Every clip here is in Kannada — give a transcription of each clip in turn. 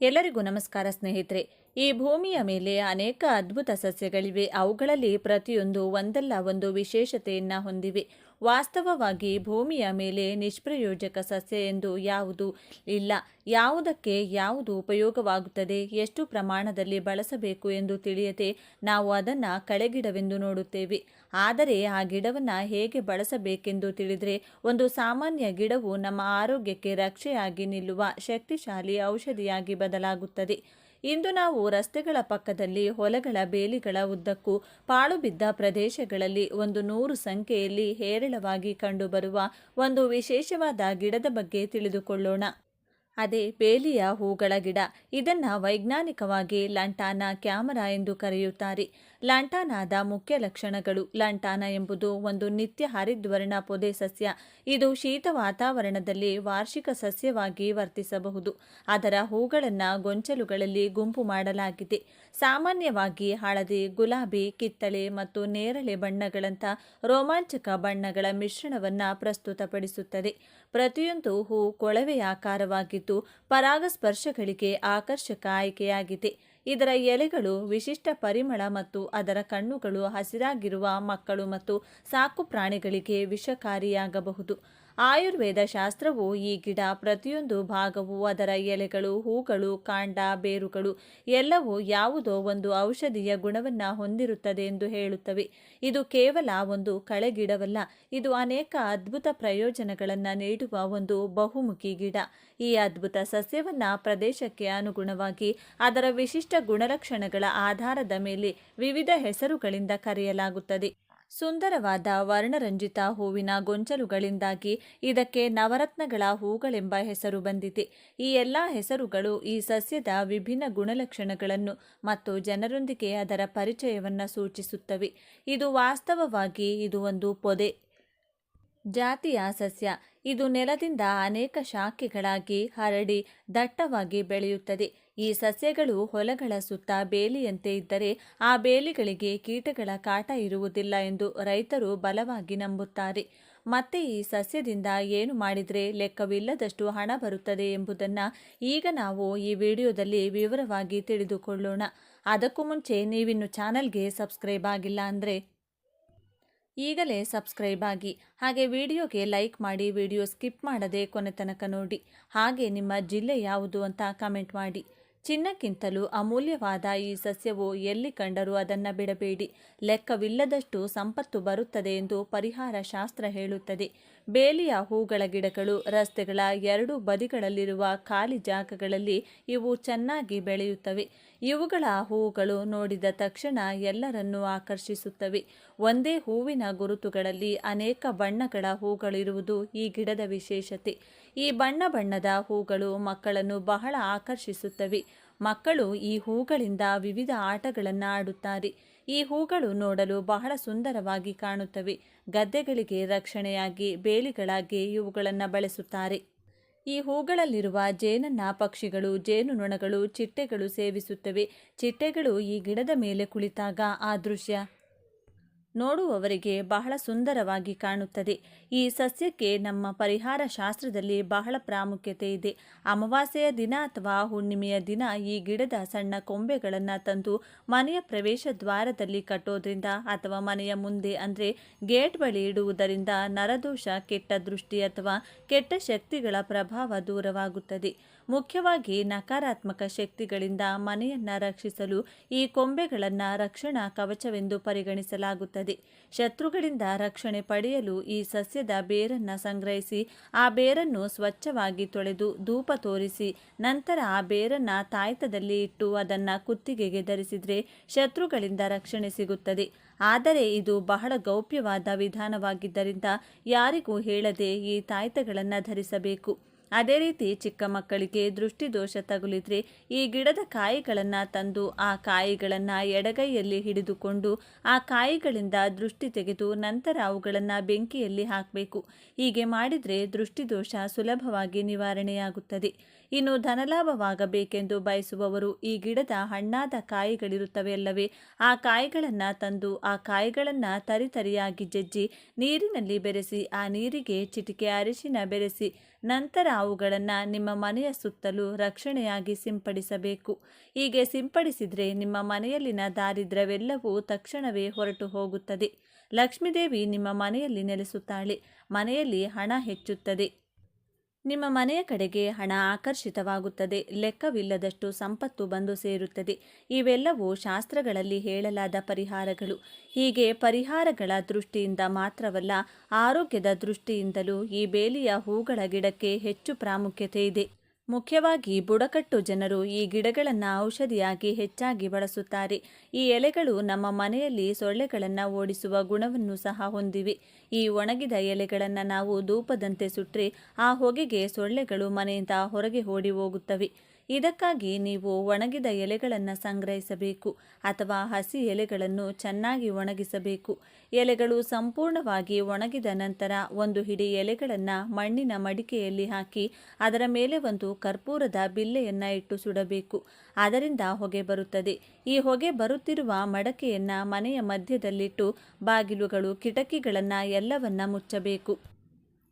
ಎಲ್ಲರಿಗೂ ನಮಸ್ಕಾರ ಸ್ನೇಹಿತರೆ. ಈ ಭೂಮಿಯ ಮೇಲೆ ಅನೇಕ ಅದ್ಭುತ ಸಸ್ಯಗಳಿವೆ. ಅವುಗಳಲ್ಲಿ ಪ್ರತಿಯೊಂದು ಒಂದಲ್ಲ ಒಂದು ವಿಶೇಷತೆಯನ್ನು ಹೊಂದಿವೆ. ವಾಸ್ತವವಾಗಿ ಭೂಮಿಯ ಮೇಲೆ ನಿಷ್ಪ್ರಯೋಜಕ ಸಸ್ಯ ಎಂದು ಯಾವುದೂ ಇಲ್ಲ. ಯಾವುದಕ್ಕೆ ಯಾವುದು ಉಪಯೋಗವಾಗುತ್ತದೆ, ಎಷ್ಟು ಪ್ರಮಾಣದಲ್ಲಿ ಬಳಸಬೇಕು ಎಂದು ತಿಳಿಯದೆ ನಾವು ಅದನ್ನು ಕಳೆಗಿಡವೆಂದು ನೋಡುತ್ತೇವೆ. ಆದರೆ ಆ ಗಿಡವನ್ನು ಹೇಗೆ ಬಳಸಬೇಕೆಂದು ತಿಳಿದರೆ ಒಂದು ಸಾಮಾನ್ಯ ಗಿಡವು ನಮ್ಮ ಆರೋಗ್ಯಕ್ಕೆ ರಕ್ಷೆಯಾಗಿ ನಿಲ್ಲುವ ಶಕ್ತಿಶಾಲಿ ಔಷಧಿಯಾಗಿ ಬದಲಾಗುತ್ತದೆ. ಇಂದು ನಾವು ರಸ್ತೆಗಳ ಪಕ್ಕದಲ್ಲಿ, ಹೊಲಗಳ ಬೇಲಿಗಳ ಉದ್ದಕ್ಕೂ, ಪಾಳು ಬಿದ್ದ ಪ್ರದೇಶಗಳಲ್ಲಿ ಒಂದು 100 ಸಂಖ್ಯೆಯಲ್ಲಿ ಹೇರಳವಾಗಿ ಕಂಡುಬರುವ ಒಂದು ವಿಶೇಷವಾದ ಗಿಡದ ಬಗ್ಗೆ ತಿಳಿದುಕೊಳ್ಳೋಣ. ಅದೇ ಬೇಲಿಯ ಹೂಗಳ ಗಿಡ. ಇದನ್ನು ವೈಜ್ಞಾನಿಕವಾಗಿ ಲಂಟಾನಾ ಕ್ಯಾಮರಾ ಎಂದು ಕರೆಯುತ್ತಾರೆ. ಲಂಟಾನಾದ ಮುಖ್ಯ ಲಕ್ಷಣಗಳು. ಲಂಟಾನ ಎಂಬುದು ಒಂದು ನಿತ್ಯ ಹರಿದ್ವರ್ಣ ಪೊದೆ ಸಸ್ಯ. ಇದು ಶೀತ ವಾತಾವರಣದಲ್ಲಿ ವಾರ್ಷಿಕ ಸಸ್ಯವಾಗಿ ವರ್ತಿಸಬಹುದು. ಅದರ ಹೂಗಳನ್ನು ಗೊಂಚಲುಗಳಲ್ಲಿ ಗುಂಪು ಮಾಡಲಾಗಿದೆ. ಸಾಮಾನ್ಯವಾಗಿ ಹಳದಿ, ಗುಲಾಬಿ, ಕಿತ್ತಳೆ ಮತ್ತು ನೇರಳೆ ಬಣ್ಣಗಳಂಥ ರೋಮಾಂಚಕ ಬಣ್ಣಗಳ ಮಿಶ್ರಣವನ್ನು ಪ್ರಸ್ತುತಪಡಿಸುತ್ತದೆ. ಪ್ರತಿಯೊಂದು ಹೂ ಕೊಳವೆಯಾಕಾರವಾಗಿದ್ದು ಪರಾಗಸ್ಪರ್ಶಗಳಿಗೆ ಆಕರ್ಷಕ ಆಯ್ಕೆಯಾಗಿದೆ. ಇದರ ಎಲೆಗಳು ವಿಶಿಷ್ಟ ಪರಿಮಳ ಮತ್ತು ಅದರ ಕಣ್ಣುಗಳು ಹಸಿರಾಗಿರುವ ಮಕ್ಕಳು ಮತ್ತು ಸಾಕು ಪ್ರಾಣಿಗಳಿಗೆ ವಿಷಕಾರಿಯಾಗಬಹುದು. ಆಯುರ್ವೇದ ಶಾಸ್ತ್ರವು ಈ ಗಿಡ ಪ್ರತಿಯೊಂದು ಭಾಗವು, ಅದರ ಎಲೆಗಳು, ಹೂಗಳು, ಕಾಂಡ, ಬೇರುಗಳು ಎಲ್ಲವೂ ಯಾವುದೋ ಒಂದು ಔಷಧೀಯ ಗುಣವನ್ನು ಹೊಂದಿರುತ್ತದೆ ಎಂದು ಹೇಳುತ್ತವೆ. ಇದು ಕೇವಲ ಒಂದು ಕಳೆಗಿಡವಲ್ಲ, ಇದು ಅನೇಕ ಅದ್ಭುತ ಪ್ರಯೋಜನಗಳನ್ನು ನೀಡುವ ಒಂದು ಬಹುಮುಖಿ ಗಿಡ. ಈ ಅದ್ಭುತ ಸಸ್ಯವನ್ನು ಪ್ರದೇಶಕ್ಕೆ ಅನುಗುಣವಾಗಿ ಅದರ ವಿಶಿಷ್ಟ ಗುಣಲಕ್ಷಣಗಳ ಆಧಾರದ ಮೇಲೆ ವಿವಿಧ ಹೆಸರುಗಳಿಂದ ಕರೆಯಲಾಗುತ್ತದೆ. ಸುಂದರವಾದ ವರ್ಣರಂಜಿತ ಹೂವಿನ ಗೊಂಚಲುಗಳಿಂದಾಗಿ ಇದಕ್ಕೆ ನವರತ್ನಗಳ ಹೂಗಳೆಂಬ ಹೆಸರು ಬಂದಿದೆ. ಈ ಎಲ್ಲ ಹೆಸರುಗಳು ಈ ಸಸ್ಯದ ವಿಭಿನ್ನ ಗುಣಲಕ್ಷಣಗಳನ್ನು ಮತ್ತು ಜನರೊಂದಿಗೆ ಅದರ ಪರಿಚಯವನ್ನು ಸೂಚಿಸುತ್ತವೆ. ಇದು ವಾಸ್ತವವಾಗಿ ಇದು ಒಂದು ಪೊದೆ ಜಾತಿಯ ಸಸ್ಯ. ಇದು ನೆಲದಿಂದ ಅನೇಕ ಶಾಖೆಗಳಾಗಿ ಹರಡಿ ದಟ್ಟವಾಗಿ ಬೆಳೆಯುತ್ತದೆ. ಈ ಸಸ್ಯಗಳು ಹೊಲಗಳ ಸುತ್ತ ಬೇಲಿಯಂತೆ ಇದ್ದರೆ ಆ ಬೇಲಿಗಳಿಗೆ ಕೀಟಗಳ ಕಾಟ ಇರುವುದಿಲ್ಲ ಎಂದು ರೈತರು ಬಲವಾಗಿ ನಂಬುತ್ತಾರೆ. ಮತ್ತೆ ಈ ಸಸ್ಯದಿಂದ ಏನು ಮಾಡಿದರೆ ಲೆಕ್ಕವಿಲ್ಲದಷ್ಟು ಹಣ ಬರುತ್ತದೆ ಎಂಬುದನ್ನು ಈಗ ನಾವು ಈ ವಿಡಿಯೋದಲ್ಲಿ ವಿವರವಾಗಿ ತಿಳಿದುಕೊಳ್ಳೋಣ. ಅದಕ್ಕೂ ಮುಂಚೆ ನೀವಿನ್ನು ಚಾನಲ್ಗೆ ಸಬ್ಸ್ಕ್ರೈಬ್ ಆಗಿಲ್ಲ ಅಂದರೆ ಈಗಲೇ ಸಬ್ಸ್ಕ್ರೈಬ್ ಆಗಿ, ಹಾಗೆ ವಿಡಿಯೋಗೆ ಲೈಕ್ ಮಾಡಿ, ವಿಡಿಯೋ ಸ್ಕಿಪ್ ಮಾಡದೆ ಕೊನೆ ತನಕ ನೋಡಿ. ಹಾಗೆ ನಿಮ್ಮ ಜಿಲ್ಲೆ ಯಾವುದು ಅಂತ ಕಮೆಂಟ್ ಮಾಡಿ. ಚಿನ್ನಕ್ಕಿಂತಲೂ ಅಮೂಲ್ಯವಾದ ಈ ಸಸ್ಯವು ಎಲ್ಲಿ ಕಂಡರೂ ಅದನ್ನು ಬಿಡಬೇಡಿ. ಲೆಕ್ಕವಿಲ್ಲದಷ್ಟು ಸಂಪತ್ತು ಬರುತ್ತದೆ ಎಂದು ಪರಿಹಾರ ಶಾಸ್ತ್ರ ಹೇಳುತ್ತದೆ. ಬೇಲಿಯ ಹೂಗಳ ಗಿಡಗಳು ರಸ್ತೆಗಳ ಎರಡೂ ಬದಿಗಳಲ್ಲಿರುವ ಖಾಲಿ ಜಾಗಗಳಲ್ಲಿ ಇವು ಚೆನ್ನಾಗಿ ಬೆಳೆಯುತ್ತವೆ. ಇವುಗಳ ಹೂಗಳು ನೋಡಿದ ತಕ್ಷಣ ಎಲ್ಲರನ್ನೂ ಆಕರ್ಷಿಸುತ್ತವೆ. ಒಂದೇ ಹೂವಿನ ಗುರುತುಗಳಲ್ಲಿ ಅನೇಕ ಬಣ್ಣಗಳ ಹೂಗಳಿರುವುದು ಈ ಗಿಡದ ವಿಶೇಷತೆ. ಈ ಬಣ್ಣದ ಹೂಗಳು ಮಕ್ಕಳನ್ನು ಬಹಳ ಆಕರ್ಷಿಸುತ್ತವೆ. ಮಕ್ಕಳು ಈ ಹೂಗಳಿಂದ ವಿವಿಧ ಆಟಗಳನ್ನು ಆಡುತ್ತಾರೆ. ಈ ಹೂಗಳು ನೋಡಲು ಬಹಳ ಸುಂದರವಾಗಿ ಕಾಣುತ್ತವೆ. ಗದ್ದೆಗಳಿಗೆ ರಕ್ಷಣೆಯಾಗಿ ಬೇಲಿಗಳಾಗಿ ಇವುಗಳನ್ನು ಬಳಸುತ್ತಾರೆ. ಈ ಹೂಗಳಲ್ಲಿರುವ ಜೇನನ್ನ ಪಕ್ಷಿಗಳು, ಜೇನುನೊಣಗಳು, ಚಿಟ್ಟೆಗಳು ಸೇವಿಸುತ್ತವೆ. ಚಿಟ್ಟೆಗಳು ಈ ಗಿಡದ ಮೇಲೆ ಕುಳಿತಾಗ ಆ ದೃಶ್ಯ ನೋಡುವವರಿಗೆ ಬಹಳ ಸುಂದರವಾಗಿ ಕಾಣುತ್ತದೆ. ಈ ಸಸ್ಯಕ್ಕೆ ನಮ್ಮ ಪರಿಹಾರ ಶಾಸ್ತ್ರದಲ್ಲಿ ಬಹಳ ಪ್ರಾಮುಖ್ಯತೆ ಇದೆ. ಅಮಾವಾಸ್ಯೆಯ ದಿನ ಅಥವಾ ಹುಣ್ಣಿಮೆಯ ದಿನ ಈ ಗಿಡದ ಸಣ್ಣ ಕೊಂಬೆಗಳನ್ನು ತಂದು ಮನೆಯ ಪ್ರವೇಶ ದ್ವಾರದಲ್ಲಿ ಕಟ್ಟೋದ್ರಿಂದ ಅಥವಾ ಮನೆಯ ಮುಂದೆ ಅಂದರೆ ಗೇಟ್ ಬಳಿ ಇಡುವುದರಿಂದ ನರದೋಷ, ಕೆಟ್ಟ ದೃಷ್ಟಿ ಅಥವಾ ಕೆಟ್ಟ ಶಕ್ತಿಗಳ ಪ್ರಭಾವ ದೂರವಾಗುತ್ತದೆ. ಮುಖ್ಯವಾಗಿ ನಕಾರಾತ್ಮಕ ಶಕ್ತಿಗಳಿಂದ ಮನೆಯನ್ನು ರಕ್ಷಿಸಲು ಈ ಕೊಂಬೆಗಳನ್ನು ರಕ್ಷಣಾ ಕವಚವೆಂದು ಪರಿಗಣಿಸಲಾಗುತ್ತದೆ. ಶತ್ರುಗಳಿಂದ ರಕ್ಷಣೆ ಪಡೆಯಲು ಈ ಸಸ್ಯದ ಬೇರನ್ನು ಸಂಗ್ರಹಿಸಿ ಆ ಬೇರನ್ನು ಸ್ವಚ್ಛವಾಗಿ ತೊಳೆದು ಧೂಪ ತೋರಿಸಿ ನಂತರ ಆ ಬೇರನ್ನು ತಾಯ್ತದಲ್ಲಿ ಇಟ್ಟು ಅದನ್ನು ಕುತ್ತಿಗೆಗೆ ಧರಿಸಿದರೆ ಶತ್ರುಗಳಿಂದ ರಕ್ಷಣೆ ಸಿಗುತ್ತದೆ. ಆದರೆ ಇದು ಬಹಳ ಗೌಪ್ಯವಾದ ವಿಧಾನವಾಗಿದ್ದರಿಂದ ಯಾರಿಗೂ ಹೇಳದೆ ಈ ತಾಯ್ತಗಳನ್ನು ಧರಿಸಬೇಕು. ಅದೇ ರೀತಿ ಚಿಕ್ಕ ಮಕ್ಕಳಿಗೆ ದೃಷ್ಟಿದೋಷ ತಗುಲಿದ್ರೆ ಈ ಗಿಡದ ಕಾಯಿಗಳನ್ನು ತಂದು ಆ ಕಾಯಿಗಳನ್ನು ಎಡಗೈಯಲ್ಲಿ ಹಿಡಿದುಕೊಂಡು ಆ ಕಾಯಿಗಳಿಂದ ದೃಷ್ಟಿ ತೆಗೆದು ನಂತರ ಅವುಗಳನ್ನು ಬೆಂಕಿಯಲ್ಲಿ ಹಾಕಬೇಕು. ಹೀಗೆ ಮಾಡಿದರೆ ದೃಷ್ಟಿದೋಷ ಸುಲಭವಾಗಿ ನಿವಾರಣೆಯಾಗುತ್ತದೆ. ಇನ್ನು ಧನಲಾಭವಾಗಬೇಕೆಂದು ಬಯಸುವವರು ಈ ಗಿಡದ ಹಣ್ಣಾದ ಕಾಯಿಗಳಿರುತ್ತವೆ ಅಲ್ಲವೇ, ಆ ಕಾಯಿಗಳನ್ನು ತಂದು ಆ ಕಾಯಿಗಳನ್ನು ತರಿತರಿಯಾಗಿ ಜಜ್ಜಿ ನೀರಿನಲ್ಲಿ ಬೆರೆಸಿ ಆ ನೀರಿಗೆ ಚಿಟಿಕೆ ಅರಿಶಿನ ಬೆರೆಸಿ ನಂತರ ಅವುಗಳನ್ನು ನಿಮ್ಮ ಮನೆಯ ಸುತ್ತಲೂ ರಕ್ಷಣೆಯಾಗಿ ಸಿಂಪಡಿಸಬೇಕು. ಹೀಗೆ ಸಿಂಪಡಿಸಿದರೆ ನಿಮ್ಮ ಮನೆಯಲ್ಲಿನ ದಾರಿದ್ರ್ಯವೆಲ್ಲವೂ ತಕ್ಷಣವೇ ಹೊರಟು ಹೋಗುತ್ತದೆ. ಲಕ್ಷ್ಮೀದೇವಿ ನಿಮ್ಮ ಮನೆಯಲ್ಲಿ ನೆಲೆಸುತ್ತಾಳೆ. ಮನೆಯಲ್ಲಿ ಹಣ ಹೆಚ್ಚುತ್ತದೆ. ನಿಮ್ಮ ಮನೆಯ ಕಡೆಗೆ ಹಣ ಆಕರ್ಷಿತವಾಗುತ್ತದೆ. ಲೆಕ್ಕವಿಲ್ಲದಷ್ಟು ಸಂಪತ್ತು ಬಂದು ಸೇರುತ್ತದೆ. ಇವೆಲ್ಲವೂ ಶಾಸ್ತ್ರಗಳಲ್ಲಿ ಹೇಳಲಾದ ಪರಿಹಾರಗಳು. ಹೀಗೆ ಪರಿಹಾರಗಳ ದೃಷ್ಟಿಯಿಂದ ಮಾತ್ರವಲ್ಲ, ಆರೋಗ್ಯದ ದೃಷ್ಟಿಯಿಂದಲೂ ಈ ಬೇಲಿಯ ಹೂಗಳ ಗಿಡಕ್ಕೆ ಹೆಚ್ಚು ಪ್ರಾಮುಖ್ಯತೆ ಇದೆ. ಮುಖ್ಯವಾಗಿ ಬುಡಕಟ್ಟು ಜನರು ಈ ಗಿಡಗಳನ್ನು ಔಷಧಿಯಾಗಿ ಹೆಚ್ಚಾಗಿ ಬಳಸುತ್ತಾರೆ. ಈ ಎಲೆಗಳು ನಮ್ಮ ಮನೆಯಲ್ಲಿ ಸೊಳ್ಳೆಗಳನ್ನು ಓಡಿಸುವ ಗುಣವನ್ನು ಸಹ ಹೊಂದಿವೆ. ಈ ಒಣಗಿದ ಎಲೆಗಳನ್ನು ನಾವು ಧೂಪದಂತೆ ಸುಟ್ಟರೆ ಆ ಹೊಗೆಗೆ ಸೊಳ್ಳೆಗಳು ಮನೆಯಿಂದ ಹೊರಗೆ ಓಡಿ ಹೋಗುತ್ತವೆ. ಇದಕ್ಕಾಗಿ ನೀವು ಒಣಗಿದ ಎಲೆಗಳನ್ನು ಸಂಗ್ರಹಿಸಬೇಕು ಅಥವಾ ಹಸಿ ಎಲೆಗಳನ್ನು ಚೆನ್ನಾಗಿ ಒಣಗಿಸಬೇಕು. ಎಲೆಗಳು ಸಂಪೂರ್ಣವಾಗಿ ಒಣಗಿದ ನಂತರ ಒಂದು ಹಿಡಿ ಎಲೆಗಳನ್ನು ಮಣ್ಣಿನ ಮಡಿಕೆಯಲ್ಲಿ ಹಾಕಿ ಅದರ ಮೇಲೆ ಒಂದು ಕರ್ಪೂರದ ಬಿಲ್ಲೆಯನ್ನು ಇಟ್ಟು ಸುಡಬೇಕು. ಅದರಿಂದ ಹೊಗೆ ಬರುತ್ತದೆ. ಈ ಹೊಗೆ ಬರುತ್ತಿರುವ ಮಡಕೆಯನ್ನು ಮನೆಯ ಮಧ್ಯದಲ್ಲಿಟ್ಟು ಬಾಗಿಲುಗಳು, ಕಿಟಕಿಗಳನ್ನು ಎಲ್ಲವನ್ನ ಮುಚ್ಚಬೇಕು.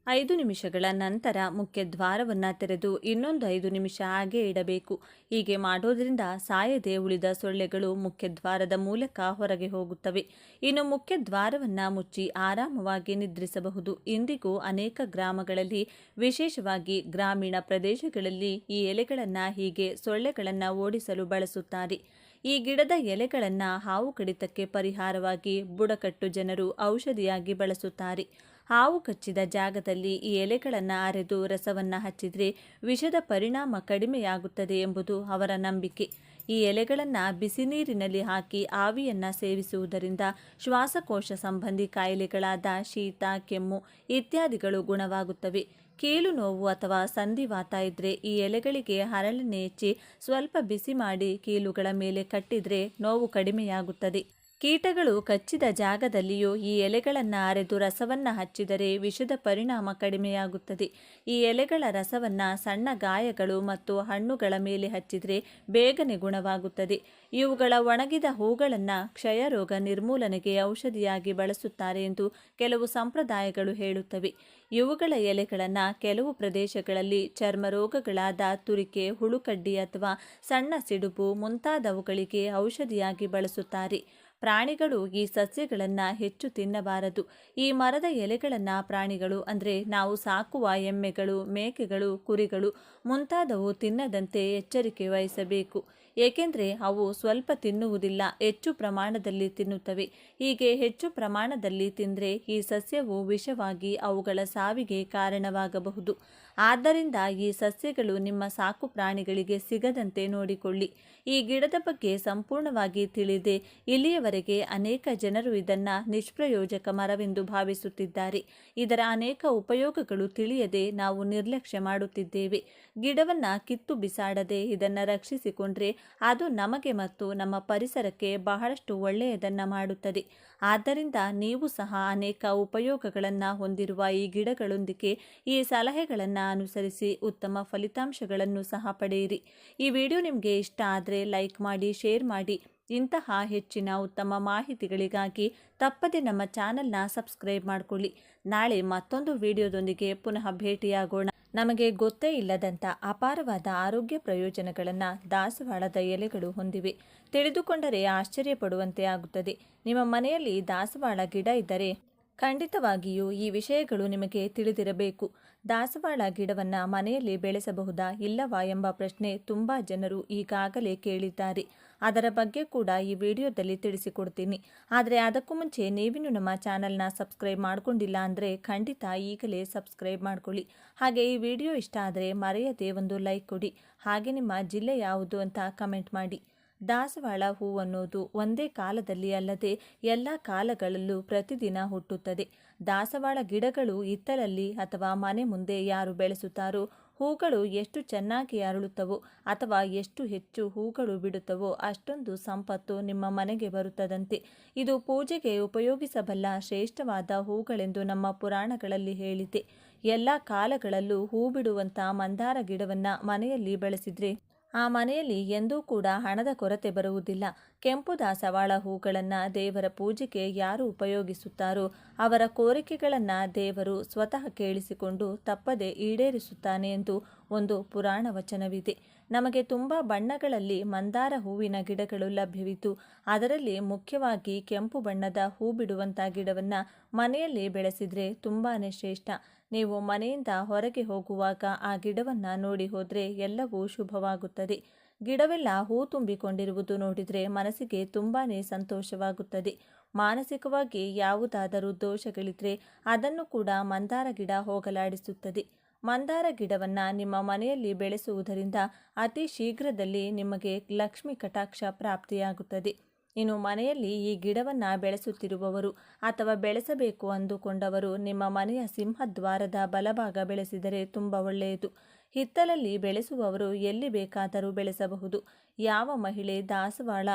5 ನಿಮಿಷಗಳ ನಂತರ ಮುಖ್ಯ ದ್ವಾರವನ್ನು ತೆರೆದು ಇನ್ನೊಂದು 5 ನಿಮಿಷ ಹಾಗೆ ಇಡಬೇಕು. ಹೀಗೆ ಮಾಡೋದ್ರಿಂದ ಸಾಯದೆ ಉಳಿದ ಸೊಳ್ಳೆಗಳು ಮುಖ್ಯ ದ್ವಾರದ ಮೂಲಕ ಹೊರಗೆ ಹೋಗುತ್ತವೆ. ಇನ್ನು ಮುಖ್ಯ ದ್ವಾರವನ್ನು ಮುಚ್ಚಿ ಆರಾಮವಾಗಿ ನಿದ್ರಿಸಬಹುದು. ಇಂದಿಗೂ ಅನೇಕ ಗ್ರಾಮಗಳಲ್ಲಿ, ವಿಶೇಷವಾಗಿ ಗ್ರಾಮೀಣ ಪ್ರದೇಶಗಳಲ್ಲಿ ಈ ಎಲೆಗಳನ್ನು ಹೀಗೆ ಸೊಳ್ಳೆಗಳನ್ನು ಓಡಿಸಲು ಬಳಸುತ್ತಾರೆ. ಈ ಗಿಡದ ಎಲೆಗಳನ್ನು ಹಾವು ಕಡಿತಕ್ಕೆ ಪರಿಹಾರವಾಗಿ ಬುಡಕಟ್ಟು ಜನರು ಔಷಧಿಯಾಗಿ ಬಳಸುತ್ತಾರೆ. ಹಾವು ಕಚ್ಚಿದ ಜಾಗದಲ್ಲಿ ಈ ಎಲೆಗಳನ್ನು ಅರೆದು ರಸವನ್ನು ಹಚ್ಚಿದರೆ ವಿಷದ ಪರಿಣಾಮ ಕಡಿಮೆಯಾಗುತ್ತದೆ ಎಂಬುದು ಅವರ ನಂಬಿಕೆ. ಈ ಎಲೆಗಳನ್ನು ಬಿಸಿ ನೀರಿನಲ್ಲಿ ಹಾಕಿ ಆವಿಯನ್ನು ಸೇವಿಸುವುದರಿಂದ ಶ್ವಾಸಕೋಶ ಸಂಬಂಧಿ ಕಾಯಿಲೆಗಳಾದ ಶೀತ, ಕೆಮ್ಮು ಇತ್ಯಾದಿಗಳು ಗುಣವಾಗುತ್ತವೆ. ಕೀಲು ನೋವು ಅಥವಾ ಸಂಧಿವಾತ ಇದ್ದರೆ ಈ ಎಲೆಗಳಿಗೆ ಹರಳೆಣ್ಣೆ ಹೆಚ್ಚಿ ಸ್ವಲ್ಪ ಬಿಸಿ ಮಾಡಿ ಕೀಲುಗಳ ಮೇಲೆ ಕಟ್ಟಿದರೆ ನೋವು ಕಡಿಮೆಯಾಗುತ್ತದೆ. ಕೀಟಗಳು ಕಚ್ಚಿದ ಜಾಗದಲ್ಲಿಯೂ ಈ ಎಲೆಗಳನ್ನು ಅರೆದು ರಸವನ್ನು ಹಚ್ಚಿದರೆ ವಿಷದ ಪರಿಣಾಮ ಕಡಿಮೆಯಾಗುತ್ತದೆ. ಈ ಎಲೆಗಳ ರಸವನ್ನು ಸಣ್ಣ ಗಾಯಗಳು ಮತ್ತು ಹಣ್ಣುಗಳ ಮೇಲೆ ಹಚ್ಚಿದರೆ ಬೇಗನೆ ಗುಣವಾಗುತ್ತದೆ. ಇವುಗಳ ಒಣಗಿದ ಹೂಗಳನ್ನು ಕ್ಷಯರೋಗ ನಿರ್ಮೂಲನೆಗೆ ಔಷಧಿಯಾಗಿ ಬಳಸುತ್ತಾರೆ ಎಂದು ಕೆಲವು ಸಂಪ್ರದಾಯಗಳು ಹೇಳುತ್ತವೆ. ಇವುಗಳ ಎಲೆಗಳನ್ನು ಕೆಲವು ಪ್ರದೇಶಗಳಲ್ಲಿ ಚರ್ಮ ರೋಗಗಳಾದ ತುರಿಕೆ, ಹುಳುಕಡ್ಡಿ ಅಥವಾ ಸಣ್ಣ ಸಿಡುಬು ಮುಂತಾದವುಗಳಿಗೆ ಔಷಧಿಯಾಗಿ ಬಳಸುತ್ತಾರೆ. ಪ್ರಾಣಿಗಳು ಈ ಸಸ್ಯಗಳನ್ನು ಹೆಚ್ಚು ತಿನ್ನಬಾರದು. ಈ ಮರದ ಎಲೆಗಳನ್ನು ಪ್ರಾಣಿಗಳು ಅಂದರೆ ನಾವು ಸಾಕುವ ಎಮ್ಮೆಗಳು, ಮೇಕೆಗಳು, ಕುರಿಗಳು ಮುಂತಾದವು ತಿನ್ನದಂತೆ ಎಚ್ಚರಿಕೆ ವಹಿಸಬೇಕು. ಏಕೆಂದರೆ ಅವು ಸ್ವಲ್ಪ ತಿನ್ನುವುದಿಲ್ಲ, ಹೆಚ್ಚು ಪ್ರಮಾಣದಲ್ಲಿ ತಿನ್ನುತ್ತವೆ. ಹೀಗೆ ಹೆಚ್ಚು ಪ್ರಮಾಣದಲ್ಲಿ ತಿಂದರೆ ಈ ಸಸ್ಯವು ವಿಷವಾಗಿ ಅವುಗಳ ಸಾವಿಗೆ ಕಾರಣವಾಗಬಹುದು. ಆದ್ದರಿಂದ ಈ ಸಸ್ಯಗಳು ನಿಮ್ಮ ಸಾಕು ಪ್ರಾಣಿಗಳಿಗೆ ಸಿಗದಂತೆ ನೋಡಿಕೊಳ್ಳಿ. ಈ ಗಿಡದ ಬಗ್ಗೆ ಸಂಪೂರ್ಣವಾಗಿ ತಿಳಿದೇ ಇಲ್ಲಿಯವರೆಗೆ ಅನೇಕ ಜನರು ಇದನ್ನು ನಿಷ್ಪ್ರಯೋಜಕ ಮರವೆಂದು ಭಾವಿಸುತ್ತಿದ್ದಾರೆ. ಇದರ ಅನೇಕ ಉಪಯೋಗಗಳು ತಿಳಿಯದೆ ನಾವು ನಿರ್ಲಕ್ಷ್ಯ ಮಾಡುತ್ತಿದ್ದೇವೆ. ಗಿಡವನ್ನು ಕಿತ್ತು ಬಿಸಾಡದೆ ಇದನ್ನು ರಕ್ಷಿಸಿಕೊಂಡ್ರೆ ಅದು ನಮಗೆ ಮತ್ತು ನಮ್ಮ ಪರಿಸರಕ್ಕೆ ಬಹಳಷ್ಟು ಒಳ್ಳೆಯದನ್ನು ಮಾಡುತ್ತದೆ. ಆದ್ದರಿಂದ ನೀವು ಸಹ ಅನೇಕ ಉಪಯೋಗಗಳನ್ನು ಹೊಂದಿರುವ ಈ ಗಿಡಗಳೊಂದಿಗೆ ಈ ಸಲಹೆಗಳನ್ನು ಅನುಸರಿಸಿ ಉತ್ತಮ ಫಲಿತಾಂಶಗಳನ್ನು ಸಹ ಪಡೆಯಿರಿ. ಈ ವಿಡಿಯೋ ನಿಮಗೆ ಇಷ್ಟ ಆದರೆ ಲೈಕ್ ಮಾಡಿ, ಶೇರ್ ಮಾಡಿ. ಇಂತಹ ಹೆಚ್ಚಿನ ಉತ್ತಮ ಮಾಹಿತಿಗಳಿಗಾಗಿ ತಪ್ಪದೆ ನಮ್ಮ ಚಾನಲ್ನ ಸಬ್ಸ್ಕ್ರೈಬ್ ಮಾಡಿಕೊಳ್ಳಿ. ನಾಳೆ ಮತ್ತೊಂದು ವಿಡಿಯೋದೊಂದಿಗೆ ಪುನಃ ಭೇಟಿಯಾಗೋಣ. ನಮಗೆ ಗೊತ್ತೇ ಇಲ್ಲದಂಥ ಅಪಾರವಾದ ಆರೋಗ್ಯ ಪ್ರಯೋಜನಗಳನ್ನು ದಾಸವಾಳದ ಎಲೆಗಳು ಹೊಂದಿವೆ. ತಿಳಿದುಕೊಂಡರೆ ಆಶ್ಚರ್ಯಪಡುವಂತೆ ಆಗುತ್ತದೆ. ನಿಮ್ಮ ಮನೆಯಲ್ಲಿ ದಾಸವಾಳ ಗಿಡ ಇದ್ದರೆ ಖಂಡಿತವಾಗಿಯೂ ಈ ವಿಷಯಗಳು ನಿಮಗೆ ತಿಳಿದಿರಬೇಕು. ದಾಸವಾಳ ಗಿಡವನ್ನು ಮನೆಯಲ್ಲಿ ಬೆಳೆಸಬಹುದಾ ಇಲ್ಲವಾ ಎಂಬ ಪ್ರಶ್ನೆ ತುಂಬ ಜನರು ಈಗಾಗಲೇ ಕೇಳಿದ್ದಾರೆ. ಅದರ ಬಗ್ಗೆ ಕೂಡ ಈ ವಿಡಿಯೋದಲ್ಲಿ ತಿಳಿಸಿಕೊಡ್ತೀನಿ. ಆದರೆ ಅದಕ್ಕೂ ಮುಂಚೆ ನೀವಿನ್ನೂ ನಮ್ಮ ಚಾನಲ್ನ ಸಬ್ಸ್ಕ್ರೈಬ್ ಮಾಡ್ಕೊಂಡಿಲ್ಲ ಅಂದರೆ ಖಂಡಿತ ಈಗಲೇ ಸಬ್ಸ್ಕ್ರೈಬ್ ಮಾಡ್ಕೊಳ್ಳಿ. ಹಾಗೆ ಈ ವಿಡಿಯೋ ಇಷ್ಟ ಆದರೆ ಮರೆಯದೆ ಒಂದು ಲೈಕ್ ಕೊಡಿ. ಹಾಗೆ ನಿಮ್ಮ ಜಿಲ್ಲೆ ಯಾವುದು ಅಂತ ಕಮೆಂಟ್ ಮಾಡಿ. ದಾಸವಾಳ ಹೂವನ್ನೋದು ಒಂದೇ ಕಾಲದಲ್ಲಿ ಅಲ್ಲದೆ ಎಲ್ಲ ಕಾಲಗಳಲ್ಲೂ ಪ್ರತಿದಿನ ಹುಟ್ಟುತ್ತದೆ. ದಾಸವಾಳ ಗಿಡಗಳು ಹಿತ್ತಲಲ್ಲಿ ಅಥವಾ ಮನೆ ಮುಂದೆ ಯಾರು ಬೆಳೆಸುತ್ತಾರೋ ಹೂಗಳು ಎಷ್ಟು ಚೆನ್ನಾಗಿ ಅರಳುತ್ತವೋ ಅಥವಾ ಎಷ್ಟು ಹೆಚ್ಚು ಹೂಗಳು ಬಿಡುತ್ತವೋ ಅಷ್ಟೊಂದು ಸಂಪತ್ತು ನಿಮ್ಮ ಮನೆಗೆ ಬರುತ್ತದಂತೆ. ಇದು ಪೂಜೆಗೆ ಉಪಯೋಗಿಸಬಲ್ಲ ಶ್ರೇಷ್ಠವಾದ ಹೂಗಳೆಂದು ನಮ್ಮ ಪುರಾಣಗಳಲ್ಲಿ ಹೇಳಿದೆ. ಎಲ್ಲ ಕಾಲಗಳಲ್ಲೂ ಹೂ ಬಿಡುವಂಥ ಮಂದಾರ ಗಿಡವನ್ನು ಮನೆಯಲ್ಲಿ ಬೆಳೆಸಿದರೆ ಆ ಮನೆಯಲ್ಲಿ ಎಂದೂ ಕೂಡ ಹಣದ ಕೊರತೆ ಬರುವುದಿಲ್ಲ. ಕೆಂಪು ದಾಸವಾಳ ಹೂಗಳನ್ನು ದೇವರ ಪೂಜೆಗೆ ಯಾರು ಉಪಯೋಗಿಸುತ್ತಾರೋ ಅವರ ಕೋರಿಕೆಗಳನ್ನು ದೇವರು ಸ್ವತಃ ಕೇಳಿಸಿಕೊಂಡು ತಪ್ಪದೆ ಈಡೇರಿಸುತ್ತಾನೆ ಎಂದು ಒಂದು ಪುರಾಣ ವಚನವಿದೆ. ನಮಗೆ ತುಂಬ ಬಣ್ಣಗಳಲ್ಲಿ ಮಂದಾರ ಹೂವಿನ ಗಿಡಗಳು ಲಭ್ಯವಿದ್ದು ಅದರಲ್ಲಿ ಮುಖ್ಯವಾಗಿ ಕೆಂಪು ಬಣ್ಣದ ಹೂ ಬಿಡುವಂಥ ಗಿಡವನ್ನು ಮನೆಯಲ್ಲಿ ಬೆಳೆಸಿದರೆ ತುಂಬಾ ಶ್ರೇಷ್ಠ. ನೀವು ಮನೆಯಿಂದ ಹೊರಗೆ ಹೋಗುವಾಗ ಆ ಗಿಡವನ್ನು ನೋಡಿ ಹೋದರೆ ಎಲ್ಲವೂ ಶುಭವಾಗುತ್ತದೆ. ಗಿಡವೆಲ್ಲ ಹೂ ತುಂಬಿಕೊಂಡಿರುವುದು ನೋಡಿದರೆ ಮನಸ್ಸಿಗೆ ತುಂಬಾ ಸಂತೋಷವಾಗುತ್ತದೆ. ಮಾನಸಿಕವಾಗಿ ಯಾವುದಾದರೂ ದೋಷಗಳಿದ್ರೆ ಅದನ್ನು ಕೂಡ ಮಂದಾರ ಗಿಡ ಹೋಗಲಾಡಿಸುತ್ತದೆ. ಮಂದಾರ ಗಿಡವನ್ನು ನಿಮ್ಮ ಮನೆಯಲ್ಲಿ ಬೆಳೆಸುವುದರಿಂದ ಅತಿ ಶೀಘ್ರದಲ್ಲಿ ನಿಮಗೆ ಲಕ್ಷ್ಮಿ ಕಟಾಕ್ಷ ಪ್ರಾಪ್ತಿಯಾಗುತ್ತದೆ. ಇನ್ನು ಮನೆಯಲ್ಲಿ ಈ ಗಿಡವನ್ನು ಬೆಳೆಸುತ್ತಿರುವವರು ಅಥವಾ ಬೆಳೆಸಬೇಕು ಅಂದುಕೊಂಡವರು ನಿಮ್ಮ ಮನೆಯ ಸಿಂಹದ್ವಾರದ ಬಲಭಾಗ ಬೆಳೆಸಿದರೆ ತುಂಬ ಒಳ್ಳೆಯದು. ಹಿತ್ತಲಲ್ಲಿ ಬೆಳೆಸುವವರು ಎಲ್ಲಿ ಬೇಕಾದರೂ ಬೆಳೆಸಬಹುದು. ಯಾವ ಮಹಿಳೆ ದಾಸವಾಳ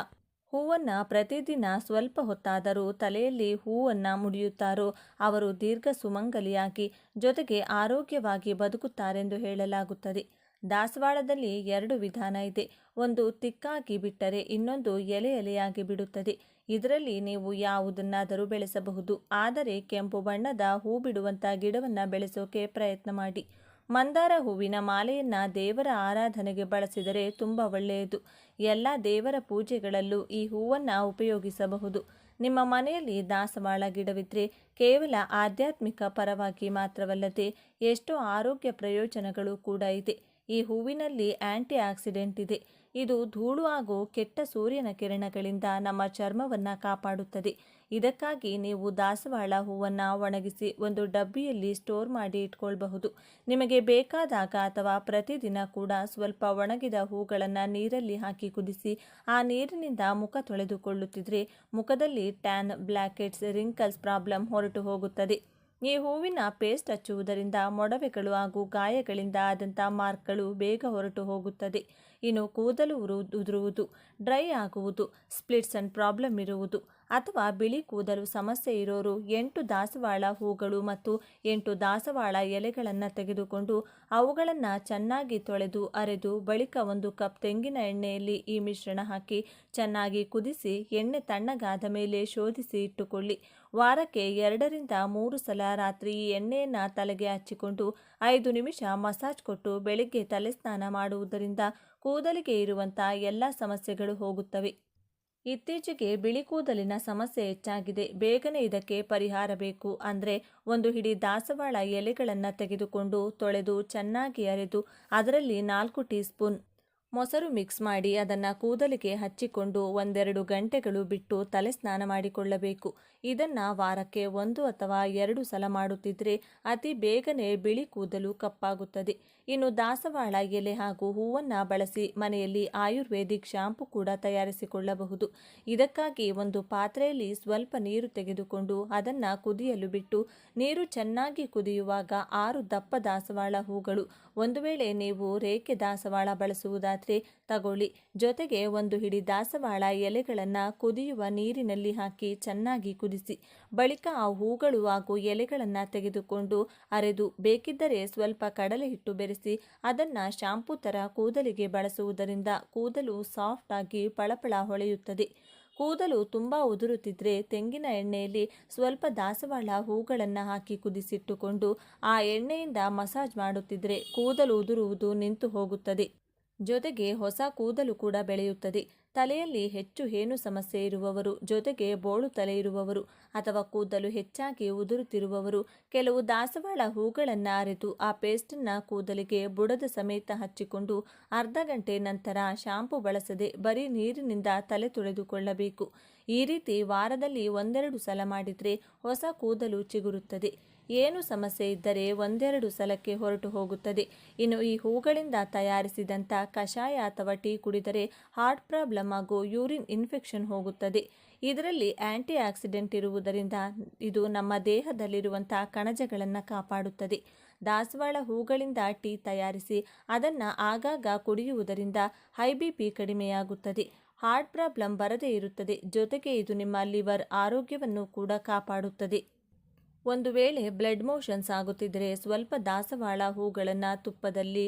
ಹೂವನ್ನು ಪ್ರತಿದಿನ ಸ್ವಲ್ಪ ಹೊತ್ತಾದರೂ ತಲೆಯಲ್ಲಿ ಹೂವನ್ನು ಮುಡಿಯುತ್ತಾರೋ ಅವರು ದೀರ್ಘ ಸುಮಂಗಲಿಯಾಗಿ ಜೊತೆಗೆ ಆರೋಗ್ಯವಾಗಿ ಬದುಕುತ್ತಾರೆಂದು ಹೇಳಲಾಗುತ್ತದೆ. ದಾಸವಾಳದಲ್ಲಿ 2 ವಿಧಾನ ಇದೆ. ಒಂದು ತಿಕ್ಕಾಗಿ ಬಿಟ್ಟರೆ ಇನ್ನೊಂದು ಎಲೆ ಎಲೆಯಾಗಿ ಬಿಡುತ್ತದೆ. ಇದರಲ್ಲಿ ನೀವು ಯಾವುದನ್ನಾದರೂ ಬೆಳೆಸಬಹುದು. ಆದರೆ ಕೆಂಪು ಬಣ್ಣದ ಹೂ ಬಿಡುವಂಥ ಗಿಡವನ್ನು ಬೆಳೆಸೋಕೆ ಪ್ರಯತ್ನ ಮಾಡಿ. ಮಂದಾರ ಹೂವಿನ ಮಾಲೆಯನ್ನು ದೇವರ ಆರಾಧನೆಗೆ ಬಳಸಿದರೆ ತುಂಬ ಒಳ್ಳೆಯದು. ಎಲ್ಲ ದೇವರ ಪೂಜೆಗಳಲ್ಲೂ ಈ ಹೂವನ್ನು ಉಪಯೋಗಿಸಬಹುದು. ನಿಮ್ಮ ಮನೆಯಲ್ಲಿ ದಾಸವಾಳ ಗಿಡವಿದ್ದರೆ ಕೇವಲ ಆಧ್ಯಾತ್ಮಿಕ ಪರವಾಗಿ ಮಾತ್ರವಲ್ಲದೆ ಎಷ್ಟೋ ಆರೋಗ್ಯ ಪ್ರಯೋಜನಗಳು ಕೂಡ ಇದೆ. ಈ ಹೂವಿನಲ್ಲಿ ಆಂಟಿ ಆಕ್ಸಿಡೆಂಟ್ ಇದೆ. ಇದು ಧೂಳು ಹಾಗೂ ಕೆಟ್ಟ ಸೂರ್ಯನ ಕಿರಣಗಳಿಂದ ನಮ್ಮ ಚರ್ಮವನ್ನು ಕಾಪಾಡುತ್ತದೆ. ಇದಕ್ಕಾಗಿ ನೀವು ದಾಸವಾಳ ಹೂವನ್ನು ಒಣಗಿಸಿ ಒಂದು ಡಬ್ಬಿಯಲ್ಲಿ ಸ್ಟೋರ್ ಮಾಡಿ ಇಟ್ಕೊಳ್ಬಹುದು. ನಿಮಗೆ ಬೇಕಾದಾಗ ಅಥವಾ ಪ್ರತಿದಿನ ಕೂಡ ಸ್ವಲ್ಪ ಒಣಗಿದ ಹೂಗಳನ್ನು ನೀರಲ್ಲಿ ಹಾಕಿ ಕುದಿಸಿ ಆ ನೀರಿನಿಂದ ಮುಖ ತೊಳೆದುಕೊಳ್ಳುತ್ತಿದ್ದರೆ ಮುಖದಲ್ಲಿ tan, black heads, wrinkles problem ಹೊರಟು ಹೋಗುತ್ತದೆ. ಈ ಹೂವಿನ ಪೇಸ್ಟ್ ಹಚ್ಚುವುದರಿಂದ ಮೊಡವೆಗಳು ಹಾಗೂ ಗಾಯಗಳಿಂದ ಆದಂಥ ಮಾರ್ಕ್ಗಳು ಬೇಗ ಹೊರಟು ಹೋಗುತ್ತದೆ. ಇನ್ನು ಕೂದಲು ಉದುರುವುದು, ಡ್ರೈ ಆಗುವುದು, ಸ್ಪ್ಲಿಟ್ಸ್ ಅಂಡ್ ಪ್ರಾಬ್ಲಮ್ ಇರುವುದು ಅಥವಾ ಬಿಳಿ ಕೂದಲು ಸಮಸ್ಯೆ ಇರೋರು 8 ದಾಸವಾಳ ಹೂಗಳು ಮತ್ತು 8 ದಾಸವಾಳ ಎಲೆಗಳನ್ನು ತೆಗೆದುಕೊಂಡು ಅವುಗಳನ್ನು ಚೆನ್ನಾಗಿ ತೊಳೆದು ಅರೆದು ಬಳಿಕ 1 ಕಪ್ ತೆಂಗಿನ ಎಣ್ಣೆಯಲ್ಲಿ ಈ ಮಿಶ್ರಣ ಹಾಕಿ ಚೆನ್ನಾಗಿ ಕುದಿಸಿ ಎಣ್ಣೆ ತಣ್ಣಗಾದ ಮೇಲೆ ಶೋಧಿಸಿ ಇಟ್ಟುಕೊಳ್ಳಿ. ವಾರಕ್ಕೆ 2 ರಿಂದ 3 ಸಲ ರಾತ್ರಿ ಈ ಎಣ್ಣೆಯನ್ನು ತಲೆಗೆ ಹಚ್ಚಿಕೊಂಡು 5 ನಿಮಿಷ ಮಸಾಜ್ ಕೊಟ್ಟು ಬೆಳಿಗ್ಗೆ ತಲೆ ಸ್ನಾನ ಮಾಡುವುದರಿಂದ ಕೂದಲಿಗೆ ಇರುವಂಥ ಎಲ್ಲ ಸಮಸ್ಯೆಗಳು ಹೋಗುತ್ತವೆ. ಇತ್ತೀಚೆಗೆ ಬಿಳಿ ಕೂದಲಿನ ಸಮಸ್ಯೆ ಹೆಚ್ಚಾಗಿದೆ. ಬೇಗನೆ ಇದಕ್ಕೆ ಪರಿಹಾರ ಬೇಕು ಅಂದರೆ 1 ಹಿಡಿ ದಾಸವಾಳ ಎಲೆಗಳನ್ನು ತೆಗೆದುಕೊಂಡು ತೊಳೆದು ಚೆನ್ನಾಗಿ ಅರೆದು ಅದರಲ್ಲಿ 4 ಟೀ ಸ್ಪೂನ್ ಮೊಸರು ಮಿಕ್ಸ್ ಮಾಡಿ ಅದನ್ನು ಕೂದಲಿಗೆ ಹಚ್ಚಿಕೊಂಡು 1-2 ಗಂಟೆಗಳು ಬಿಟ್ಟು ತಲೆ ಸ್ನಾನ ಮಾಡಿಕೊಳ್ಳಬೇಕು. ಇದನ್ನು ವಾರಕ್ಕೆ 1 ಅಥವಾ 2 ಸಲ ಮಾಡುತ್ತಿದ್ದರೆ ಅತಿ ಬೇಗನೆ ಬಿಳಿ ಕೂದಲು ಕಪ್ಪಾಗುತ್ತದೆ. ಇನ್ನು ದಾಸವಾಳ ಎಲೆ ಹಾಗೂ ಹೂವನ್ನು ಬಳಸಿ ಮನೆಯಲ್ಲಿ ಆಯುರ್ವೇದಿಕ್ ಶಾಂಪು ಕೂಡ ತಯಾರಿಸಿಕೊಳ್ಳಬಹುದು. ಇದಕ್ಕಾಗಿ ಒಂದು ಪಾತ್ರೆಯಲ್ಲಿ ಸ್ವಲ್ಪ ನೀರು ತೆಗೆದುಕೊಂಡು ಅದನ್ನು ಕುದಿಯಲು ಬಿಟ್ಟು ನೀರು ಚೆನ್ನಾಗಿ ಕುದಿಯುವಾಗ 6 ದಪ್ಪ ದಾಸವಾಳ ಹೂಗಳು, ಒಂದು ವೇಳೆ ನೀವು ರೇಖೆ ದಾಸವಾಳ ಬಳಸುವುದಾದರೆ ತಗೊಳ್ಳಿ, ಜೊತೆಗೆ 1 ಹಿಡಿ ದಾಸವಾಳ ಎಲೆಗಳನ್ನು ಕುದಿಯುವ ನೀರಿನಲ್ಲಿ ಹಾಕಿ ಚೆನ್ನಾಗಿ ಕುದಿಸಿ ಬಳಿಕ ಆ ಹೂಗಳು ಹಾಗೂ ಎಲೆಗಳನ್ನು ತೆಗೆದುಕೊಂಡು ಅರೆದು ಬೇಕಿದ್ದರೆ ಸ್ವಲ್ಪ ಕಡಲೆ ಹಿಟ್ಟು ಬೆರೆಸಿ ಅದನ್ನು ಶಾಂಪೂ ಥರ ಕೂದಲಿಗೆ ಬಳಸುವುದರಿಂದ ಕೂದಲು ಸಾಫ್ಟ್ ಆಗಿ ಪಳಪಳ ಹೊಳೆಯುತ್ತದೆ. ಕೂದಲು ತುಂಬ ಉದುರುತ್ತಿದ್ದರೆ ತೆಂಗಿನ ಎಣ್ಣೆಯಲ್ಲಿ ಸ್ವಲ್ಪ ದಾಸವಾಳ ಹೂಗಳನ್ನು ಹಾಕಿ ಕುದಿಸಿಟ್ಟುಕೊಂಡು ಆ ಎಣ್ಣೆಯಿಂದ ಮಸಾಜ್ ಮಾಡುತ್ತಿದ್ದರೆ ಕೂದಲು ಉದುರುವುದು ನಿಂತು ಹೋಗುತ್ತದೆ. ಜೊತೆಗೆ ಹೊಸ ಕೂದಲು ಕೂಡ ಬೆಳೆಯುತ್ತದೆ. ತಲೆಯಲ್ಲಿ ಹೆಚ್ಚು ಹೇನು ಸಮಸ್ಯೆ ಇರುವವರು, ಜೊತೆಗೆ ಬೋಳು ತಲೆ ಇರುವವರು ಅಥವಾ ಕೂದಲು ಹೆಚ್ಚಾಗಿ ಉದುರುತ್ತಿರುವವರು ಕೆಲವು ದಾಸವಾಳ ಹೂಗಳನ್ನು ಅರೆದು ಆ ಪೇಸ್ಟನ್ನು ಕೂದಲಿಗೆ ಬುಡದ ಸಮೇತ ಹಚ್ಚಿಕೊಂಡು ಅರ್ಧ ಗಂಟೆ ನಂತರ ಶಾಂಪು ಬಳಸದೆ ಬರೀ ನೀರಿನಿಂದ ತಲೆ ತೊಳೆದುಕೊಳ್ಳಬೇಕು. ಈ ರೀತಿ ವಾರದಲ್ಲಿ 1-2 ಸಲ ಮಾಡಿದರೆ ಹೊಸ ಕೂದಲು ಚಿಗುರುತ್ತದೆ. ಏನು ಸಮಸ್ಯೆ ಇದ್ದರೆ 1-2 ಸಲಕ್ಕೆ ಹೊರಟು ಹೋಗುತ್ತದೆ. ಇನ್ನು ಈ ಹೂಗಳಿಂದ ತಯಾರಿಸಿದಂಥ ಕಷಾಯ ಅಥವಾ ಟೀ ಕುಡಿದರೆ ಹಾರ್ಟ್ ಪ್ರಾಬ್ಲಮ್ ಹಾಗೂ ಯೂರಿನ್ ಇನ್ಫೆಕ್ಷನ್ ಹೋಗುತ್ತದೆ. ಇದರಲ್ಲಿ ಆಂಟಿ ಆಕ್ಸಿಡೆಂಟ್ ಇರುವುದರಿಂದ ಇದು ನಮ್ಮ ದೇಹದಲ್ಲಿರುವಂಥ ಕಣಜಗಳನ್ನು ಕಾಪಾಡುತ್ತದೆ. ದಾಸವಾಳ ಹೂಗಳಿಂದ ಟೀ ತಯಾರಿಸಿ ಅದನ್ನು ಆಗಾಗ ಕುಡಿಯುವುದರಿಂದ ಹೈ BP ಕಡಿಮೆಯಾಗುತ್ತದೆ. ಹಾರ್ಟ್ ಪ್ರಾಬ್ಲಮ್ ಬರದೇ ಇರುತ್ತದೆ. ಜೊತೆಗೆ ಇದು ನಿಮ್ಮ ಲಿವರ್ ಆರೋಗ್ಯವನ್ನು ಕೂಡ ಕಾಪಾಡುತ್ತದೆ. ಒಂದು ವೇಳೆ ಬ್ಲಡ್ ಮೋಷನ್ಸ್ ಆಗುತ್ತಿದ್ದರೆ ಸ್ವಲ್ಪ ದಾಸವಾಳ ಹೂಗಳನ್ನು ತುಪ್ಪದಲ್ಲಿ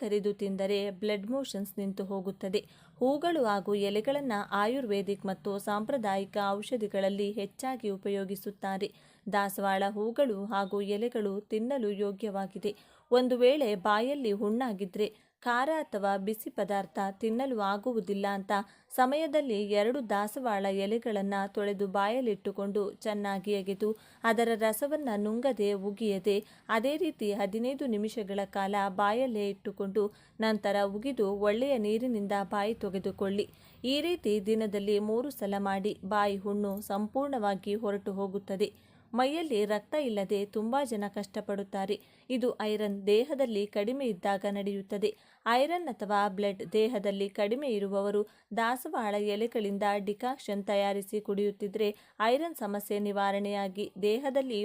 ಕರಿದು ತಿಂದರೆ ಬ್ಲಡ್ ಮೋಷನ್ಸ್ ನಿಂತು ಹೋಗುತ್ತದೆ. ಹೂಗಳು ಹಾಗೂ ಎಲೆಗಳನ್ನು ಆಯುರ್ವೇದಿಕ್ ಮತ್ತು ಸಾಂಪ್ರದಾಯಿಕ ಔಷಧಿಗಳಲ್ಲಿ ಹೆಚ್ಚಾಗಿ ಉಪಯೋಗಿಸುತ್ತಾರೆ. ದಾಸವಾಳ ಹೂಗಳು ಹಾಗೂ ಎಲೆಗಳು ತಿನ್ನಲು ಯೋಗ್ಯವಾಗಿದೆ. ಒಂದು ವೇಳೆ ಬಾಯಲ್ಲಿ ಹುಣ್ಣಾಗಿದ್ದರೆ ಖಾರ ಅಥವಾ ಬಿಸಿ ಪದಾರ್ಥ ತಿನ್ನಲು ಆಗುವುದಿಲ್ಲ ಅಂತ ಸಮಯದಲ್ಲಿ 2 ದಾಸವಾಳ ಎಲೆಗಳನ್ನು ತೊಳೆದು ಬಾಯಲ್ಲಿಟ್ಟುಕೊಂಡು ಚೆನ್ನಾಗಿ ಅಗೆದು ಅದರ ರಸವನ್ನು ನುಂಗದೆ ಉಗಿಯದೆ ಅದೇ ರೀತಿ 15 ನಿಮಿಷಗಳ ಕಾಲ ಬಾಯಲ್ಲೇ ಇಟ್ಟುಕೊಂಡು ನಂತರ ಉಗಿದು ಒಳ್ಳೆಯ ನೀರಿನಿಂದ ಬಾಯಿ ತೆಗೆದುಕೊಳ್ಳಿ. ಈ ರೀತಿ ದಿನದಲ್ಲಿ 3 ಸಲ ಮಾಡಿ ಬಾಯಿ ಹುಣ್ಣು ಸಂಪೂರ್ಣವಾಗಿ ಹೊರಟು ಹೋಗುತ್ತದೆ. ಮೈಯಲ್ಲಿ ರಕ್ತ ಇಲ್ಲದೆ ತುಂಬ ಜನ ಕಷ್ಟಪಡುತ್ತಾರೆ. ಇದು ಐರನ್ ದೇಹದಲ್ಲಿ ಕಡಿಮೆ ಇದ್ದಾಗ ನಡೆಯುತ್ತದೆ. ಐರನ್ ಅಥವಾ ಬ್ಲಡ್ ದೇಹದಲ್ಲಿ ಕಡಿಮೆ ಇರುವವರು ದಾಸವಾಳ ಎಲೆಗಳಿಂದ ಡಿಕಾಕ್ಷನ್ ತಯಾರಿಸಿ ಕುಡಿಯುತ್ತಿದ್ದರೆ ಐರನ್ ಸಮಸ್ಯೆ ನಿವಾರಣೆಯಾಗಿ ದೇಹದಲ್ಲಿ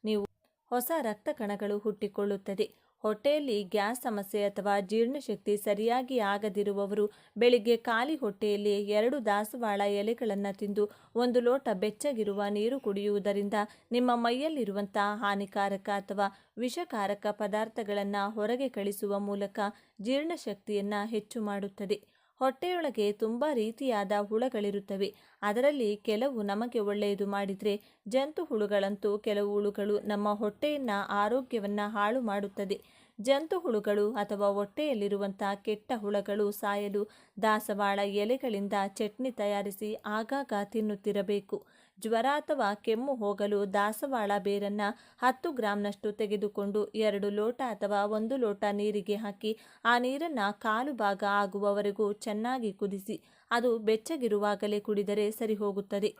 ನೀವು ಹೊಸ ರಕ್ತ ಕಣಗಳು ಹುಟ್ಟಿಕೊಳ್ಳುತ್ತದೆ. ಹೊಟ್ಟೆಯಲ್ಲಿ ಗ್ಯಾಸ್ ಸಮಸ್ಯೆ ಅಥವಾ ಜೀರ್ಣಶಕ್ತಿ ಸರಿಯಾಗಿ ಆಗದಿರುವವರು ಬೆಳಿಗ್ಗೆ ಖಾಲಿ ಹೊಟ್ಟೆಯಲ್ಲಿ 2 ದಾಸವಾಳ ಎಲೆಗಳನ್ನು ತಿಂದು 1 ಲೋಟ ಬೆಚ್ಚಗಿರುವ ನೀರು ಕುಡಿಯುವುದರಿಂದ ನಿಮ್ಮ ಮೈಯಲ್ಲಿರುವಂತಹ ಹಾನಿಕಾರಕ ಅಥವಾ ವಿಷಕಾರಕ ಪದಾರ್ಥಗಳನ್ನು ಹೊರಗೆ ಕಳಿಸುವ ಮೂಲಕ ಜೀರ್ಣಶಕ್ತಿಯನ್ನು ಹೆಚ್ಚು ಮಾಡುತ್ತದೆ. ಹೊಟ್ಟೆಯೊಳಗೆ ತುಂಬ ರೀತಿಯಾದ ಹುಳಗಳಿರುತ್ತವೆ. ಅದರಲ್ಲಿ ಕೆಲವು ನಮಗೆ ಒಳ್ಳೆಯದು ಮಾಡಿದರೆ, ಜಂತು ಹುಳುಗಳಂತೂ ಕೆಲವು ಹುಳುಗಳು ನಮ್ಮ ಹೊಟ್ಟೆಯನ್ನು ಆರೋಗ್ಯವನ್ನು ಹಾಳು ಮಾಡುತ್ತದೆ. ಜಂತು ಹುಳುಗಳು ಅಥವಾ ಹೊಟ್ಟೆಯಲ್ಲಿರುವಂಥ ಕೆಟ್ಟ ಹುಳಗಳು ಸಾಯಲು ದಾಸವಾಳ ಎಲೆಗಳಿಂದ ಚಟ್ನಿ ತಯಾರಿಸಿ ಆಗಾಗ ತಿನ್ನುತ್ತಿರಬೇಕು. ಜ್ವರ ಅಥವಾ ಕೆಮ್ಮು ಹೋಗಲು ದಾಸವಾಳ ಬೇರನ್ನು 10 ಗ್ರಾಂನಷ್ಟು ತೆಗೆದುಕೊಂಡು 2 ಲೋಟ ಅಥವಾ 1 ಲೋಟ ನೀರಿಗೆ ಹಾಕಿ ಆ ನೀರನ್ನು 1/4 ಭಾಗ ಆಗುವವರೆಗೂ ಚೆನ್ನಾಗಿ ಕುದಿಸಿ ಅದು ಬೆಚ್ಚಗಿರುವಾಗಲೇ ಕುಡಿದರೆ ಸರಿ ಹೋಗುತ್ತದೆ.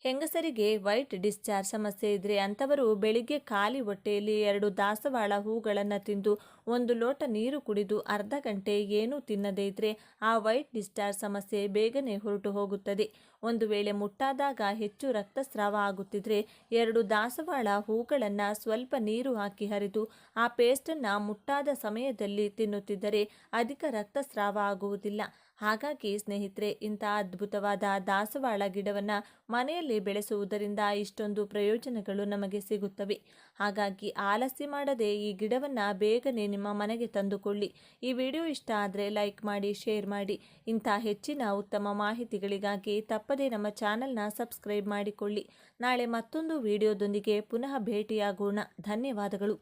ಹೆಂಗಸರಿಗೆ ವೈಟ್ ಡಿಸ್ಚಾರ್ಜ್ ಸಮಸ್ಯೆ ಇದ್ದರೆ ಅಂಥವರು ಬೆಳಿಗ್ಗೆ ಖಾಲಿ ಹೊಟ್ಟೆಯಲ್ಲಿ 2 ದಾಸವಾಳ ಹೂಗಳನ್ನು ತಿಂದು 1 ಲೋಟ ನೀರು ಕುಡಿದು ಅರ್ಧ ಗಂಟೆ ಏನೂ ತಿನ್ನದೇ ಇದ್ದರೆ ಆ ವೈಟ್ ಡಿಸ್ಚಾರ್ಜ್ ಸಮಸ್ಯೆ ಬೇಗನೆ ಹೊರಟು ಹೋಗುತ್ತದೆ. ಒಂದು ವೇಳೆ ಮುಟ್ಟಾದಾಗ ಹೆಚ್ಚು ರಕ್ತಸ್ರಾವ ಆಗುತ್ತಿದ್ದರೆ 2 ದಾಸವಾಳ ಹೂಗಳನ್ನು ಸ್ವಲ್ಪ ನೀರು ಹಾಕಿ ಹರಿದು ಆ ಪೇಸ್ಟನ್ನು ಮುಟ್ಟಾದ ಸಮಯದಲ್ಲಿ ತಿನ್ನುತ್ತಿದ್ದರೆ ಅಧಿಕ ರಕ್ತಸ್ರಾವ ಆಗುವುದಿಲ್ಲ. ಹಾಗಾಗಿ ಸ್ನೇಹಿತರೆ, ಇಂಥ ಅದ್ಭುತವಾದ ದಾಸವಾಳ ಗಿಡವನ್ನು ಮನೆಯಲ್ಲಿ ಬೆಳೆಸುವುದರಿಂದ ಇಷ್ಟೊಂದು ಪ್ರಯೋಜನಗಳು ನಮಗೆ ಸಿಗುತ್ತವೆ. ಹಾಗಾಗಿ ಆಲಸ್ಯ ಮಾಡದೆ ಈ ಗಿಡವನ್ನು ಬೇಗನೆ ನಿಮ್ಮ ಮನೆಗೆ ತಂದುಕೊಳ್ಳಿ. ಈ ವಿಡಿಯೋ ಇಷ್ಟ ಆದರೆ ಲೈಕ್ ಮಾಡಿ, ಶೇರ್ ಮಾಡಿ. ಇಂಥ ಹೆಚ್ಚಿನ ಉತ್ತಮ ಮಾಹಿತಿಗಳಿಗಾಗಿ ತಪ್ಪದೇ ನಮ್ಮ ಚಾನಲ್ನ ಸಬ್ಸ್ಕ್ರೈಬ್ ಮಾಡಿಕೊಳ್ಳಿ. ನಾಳೆ ಮತ್ತೊಂದು ವಿಡಿಯೋದೊಂದಿಗೆ ಪುನಃ ಭೇಟಿಯಾಗೋಣ. ಧನ್ಯವಾದಗಳು.